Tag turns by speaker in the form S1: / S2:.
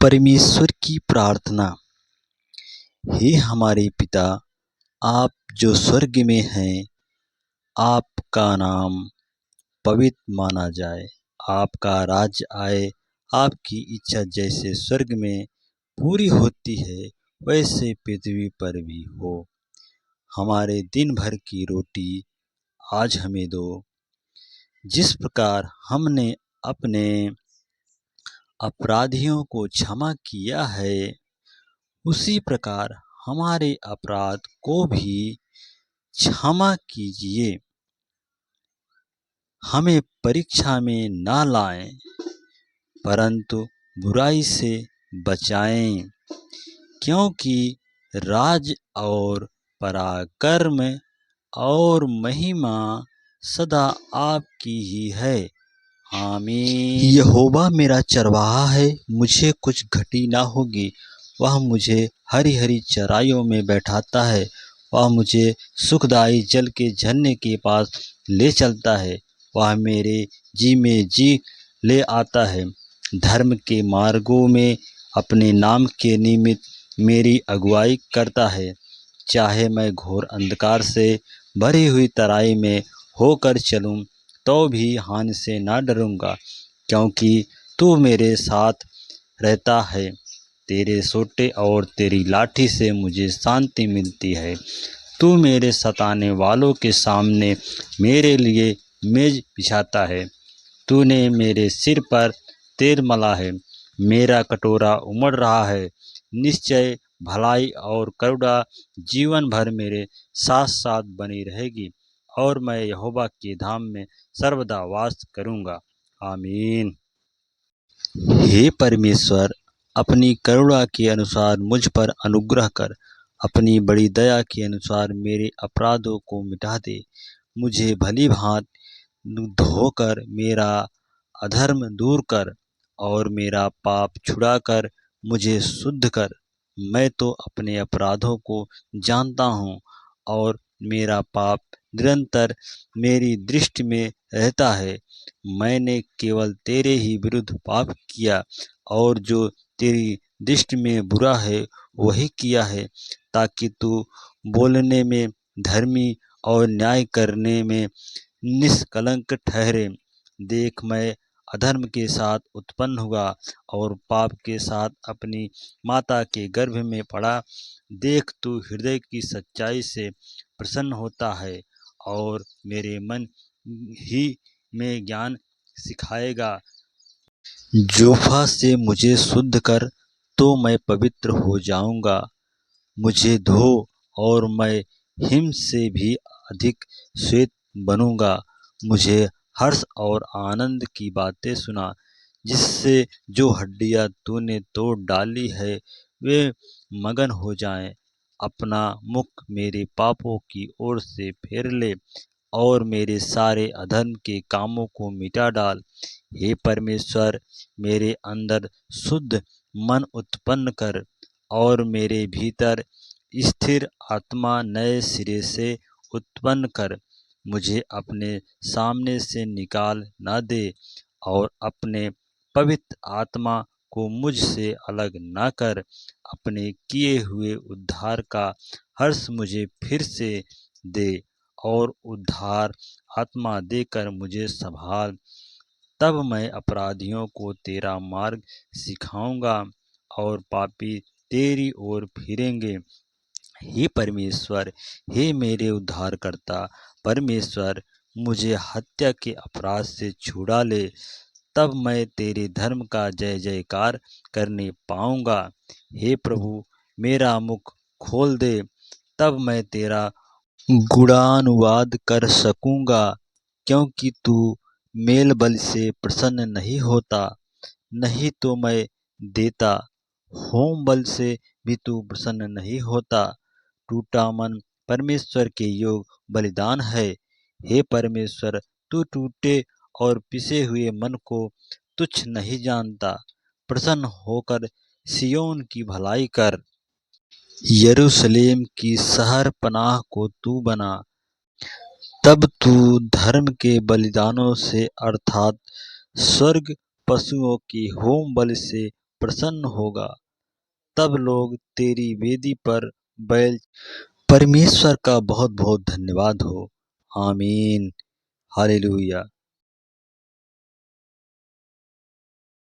S1: परमेश्वर की प्रार्थना। हे हमारे पिता, आप जो स्वर्ग में हैं, आपका नाम पवित्र माना जाए। आपका राज्य आए। आपकी इच्छा जैसे स्वर्ग में पूरी होती है वैसे पृथ्वी पर भी हो। हमारे दिन भर की रोटी आज हमें दो। जिस प्रकार हमने अपने अपराधियों को क्षमा किया है, उसी प्रकार हमारे अपराध को भी क्षमा कीजिए। हमें परीक्षा में न लाएं, परंतु बुराई से बचाएं, क्योंकि राज और पराक्रम और महिमा सदा आपकी ही है। आमीन। यहोवा मेरा चरवाहा है, मुझे कुछ घटी ना होगी। वह मुझे हरी हरी चराइयों में बैठाता है। वह मुझे सुखदायी जल के झरने के पास ले चलता है। वह मेरे जी में जी ले आता है। धर्म के मार्गों में अपने नाम के निमित्त मेरी अगुवाई करता है। चाहे मैं घोर अंधकार से भरी हुई तराई में होकर चलूं, तो भी हानि से ना डरूंगा, क्योंकि तू मेरे साथ रहता है। तेरे सोटे और तेरी लाठी से मुझे शांति मिलती है। तू मेरे सताने वालों के सामने मेरे लिए मेज बिछाता है। तूने मेरे सिर पर तेल मला है। मेरा कटोरा उमड़ रहा है। निश्चय भलाई और करुणा जीवन भर मेरे साथ साथ बनी रहेगी, और मैं यहोवा के धाम में सर्वदा वास करूंगा। आमीन। हे परमेश्वर, अपनी करुणा के अनुसार मुझ पर अनुग्रह कर। अपनी बड़ी दया के अनुसार मेरे अपराधों को मिटा दे। मुझे भली भांति धोकर मेरा अधर्म दूर कर, और मेरा पाप छुड़ाकर मुझे शुद्ध कर। मैं तो अपने अपराधों को जानता हूँ, और मेरा पाप निरंतर मेरी दृष्टि में रहता है। मैंने केवल तेरे ही विरुद्ध पाप किया, और जो तेरी दृष्टि में बुरा है वही किया है, ताकि तू बोलने में धर्मी और न्याय करने में निष्कलंक ठहरे। देख, मैं अधर्म के साथ उत्पन्न हुआ, और पाप के साथ अपनी माता के गर्भ में पड़ा। देख, तू हृदय की सच्चाई से प्रसन्न होता है, और मेरे मन ही में ज्ञान सिखाएगा। जोफा से मुझे शुद्ध कर, तो मैं पवित्र हो जाऊंगा। मुझे धो, और मैं हिम से भी अधिक श्वेत बनूंगा। मुझे हर्ष और आनंद की बातें सुना, जिससे जो हड्डियां तूने तोड़ डाली है वे मगन हो जाएं। अपना मुख मेरे पापों की ओर से फेर ले, और मेरे सारे अधर्म के कामों को मिटा डाल। हे परमेश्वर, मेरे अंदर शुद्ध मन उत्पन्न कर, और मेरे भीतर स्थिर आत्मा नए सिरे से उत्पन्न कर। मुझे अपने सामने से निकाल न दे, और अपने पवित्र आत्मा को मुझसे अलग न कर। अपने किए हुए उद्धार का हर्ष मुझे फिर से दे, और उद्धार आत्मा देकर मुझे संभाल। तब मैं अपराधियों को तेरा मार्ग सिखाऊंगा, और पापी तेरी ओर फिरेंगे। हे परमेश्वर, हे मेरे उद्धारकर्ता परमेश्वर, मुझे हत्या के अपराध से छुड़ा ले। तब मैं तेरे धर्म का जय जयकार करने पाऊंगा। हे प्रभु, मेरा मुख खोल दे, तब मैं तेरा गुणानुवाद कर सकूंगा। क्योंकि तू मेल बलि से प्रसन्न नहीं होता, नहीं तो मैं देता। होम बल से भी तू प्रसन्न नहीं होता। टूटा मन परमेश्वर के योग बलिदान है। हे परमेश्वर, तू टूटे और पिसे हुए मन को तुच्छ नहीं जानता। प्रसन्न होकर सियोन की भलाई कर। यरूशलेम की शहर पनाह को तू बना। तब तू धर्म के बलिदानों से, अर्थात स्वर्ग पशुओं की होम बलि से प्रसन्न होगा, तब लोग तेरी वेदी पर बैल। परमेश्वर का बहुत बहुत धन्यवाद हो। आमीन। हालेलुया।